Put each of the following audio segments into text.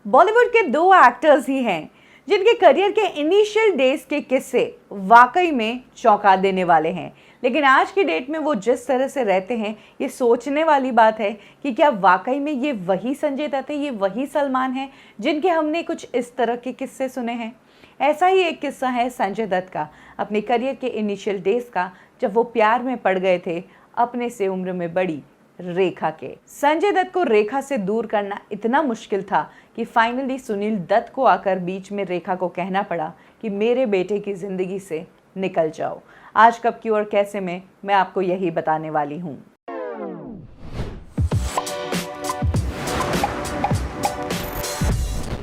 बॉलीवुड के दो एक्टर्स ही हैं जिनके करियर के इनिशियल डेज के किस्से वाकई में चौंका देने वाले हैं। लेकिन आज की डेट में वो जिस तरह से रहते हैं, ये सोचने वाली बात है कि क्या वाकई में ये वही संजय दत्त है, ये वही सलमान है जिनके हमने कुछ इस तरह के किस्से सुने हैं। ऐसा ही एक किस्सा है संजय दत्त का, अपने करियर के इनिशियल डेज का, जब वो प्यार में पड़ गए थे अपने से उम्र में बड़ी रेखा के। संजय दत्त को रेखा से दूर करना इतना मुश्किल था कि फाइनली सुनील दत्त को आकर बीच में रेखा को कहना पड़ा कि मेरे बेटे की जिंदगी से निकल जाओ। आज कब क्यों और कैसे में मैं आपको यही बताने वाली हूँ।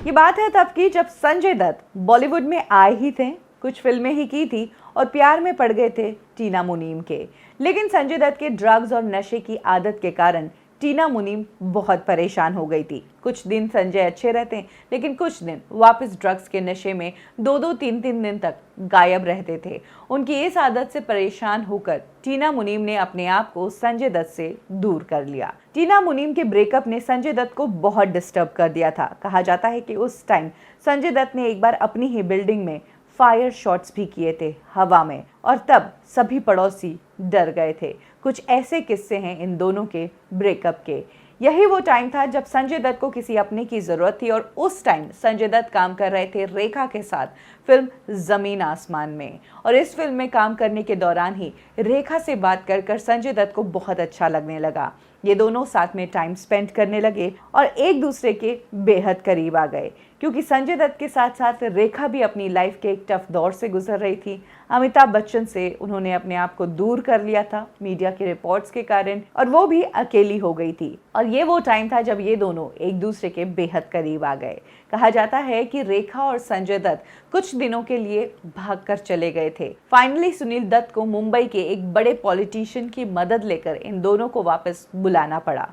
ये बात है तब की जब संजय दत्त बॉलीवुड में आए ही थे, कुछ फिल्में ही की थी और प्यार में पड़ गए थे टीना मुनीम के। लेकिन संजय दत्त के ड्रग्स और नशे की आदत के कारण टीना मुनीम बहुत परेशान हो गई थी। कुछ दिन संजय अच्छे रहते, लेकिन कुछ दिन वापस ड्रग्स के नशे में 2-3 दिन तक गायब रहते थे। उनकी इस आदत से परेशान होकर टीना मुनीम ने अपने आप को संजय दत्त से दूर कर लिया। टीना मुनीम के ब्रेकअप ने संजय दत्त को बहुत डिस्टर्ब कर दिया था। कहा जाता है कि उस टाइम संजय दत्त ने एक बार अपनी ही बिल्डिंग में फायर शॉट्स भी किए थे हवा में, और तब सभी पड़ोसी डर गए थे। कुछ ऐसे किस्से हैं इन दोनों के ब्रेकअप के। यही वो टाइम था जब संजय दत्त को किसी अपने की जरूरत थी और उस टाइम संजय दत्त काम कर रहे थे रेखा के साथ फिल्म जमीन आसमान में। और इस फिल्म में काम करने के दौरान ही रेखा से बात कर संजय दत्त को बहुत अच्छा लगने लगा। ये दोनों साथ में टाइम स्पेंड करने लगे और एक दूसरे के बेहद करीब आ गए, क्योंकि संजय दत्त के साथ साथ रेखा भी अपनी लाइफ के एक टफ दौर से गुजर रही थी। अमिताभ बच्चन से उन्होंने अपने आप को दूर कर लिया था मीडिया के रिपोर्ट्स के कारण, और वो भी अकेली हो गई थी। और ये वो टाइम था जब ये दोनों एक दूसरे के बेहद करीब आ गए। कहा जाता है कि रेखा और संजय दत्त कुछ दिनों के लिए भागकर चले गए थे। फाइनली सुनील दत्त को मुंबई के एक बड़े पॉलिटिशियन की मदद लेकर इन दोनों को वापस बुलाना पड़ा।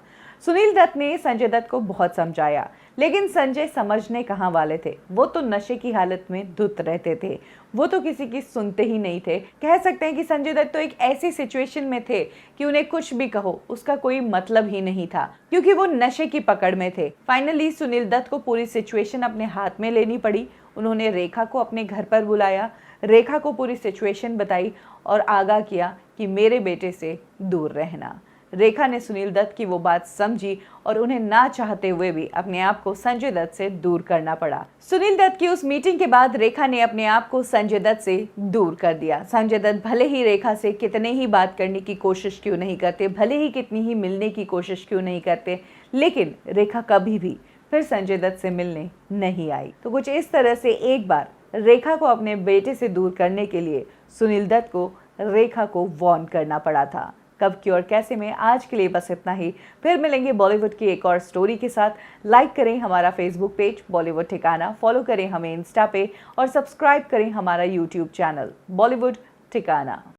सुनील दत्त ने संजय दत्त को बहुत समझाया, लेकिन संजय समझने कहाँ वाले थे। वो तो नशे की हालत में धुत रहते थे, वो तो किसी की सुनते ही नहीं थे। कह सकते हैं कि संजय दत्त तो एक ऐसी सिचुएशन में थे कि उन्हें कुछ भी कहो उसका कोई मतलब ही नहीं था, क्योंकि वो नशे की पकड़ में थे। फाइनली सुनील दत्त को पूरी सिचुएशन अपने हाथ में लेनी पड़ी। उन्होंने रेखा को अपने घर पर बुलाया, रेखा को पूरी सिचुएशन बताई और आगाह किया कि मेरे बेटे से दूर रहना। रेखा ने सुनील दत्त की वो बात समझी और उन्हें ना चाहते हुए भी अपने आप को संजय दत्त से दूर करना पड़ा। सुनील दत्त की उस मीटिंग के बाद रेखा ने अपने आप को संजय दत्त से दूर कर दिया। संजय दत्त भले ही रेखा से कितने ही बात करने की कोशिश क्यों नहीं करते, भले ही कितनी ही मिलने की कोशिश क्यों नहीं करते, लेकिन रेखा कभी भी फिर संजय दत्त से मिलने नहीं आई। तो कुछ इस तरह से एक बार रेखा को अपने बेटे से दूर करने के लिए सुनील दत्त को रेखा को वार्न करना पड़ा था। कब क्यों और कैसे में आज के लिए बस इतना ही। फिर मिलेंगे बॉलीवुड की एक और स्टोरी के साथ। लाइक करें हमारा फेसबुक पेज बॉलीवुड ठिकाना, फॉलो करें हमें इंस्टा पे और सब्सक्राइब करें हमारा यूट्यूब चैनल बॉलीवुड ठिकाना।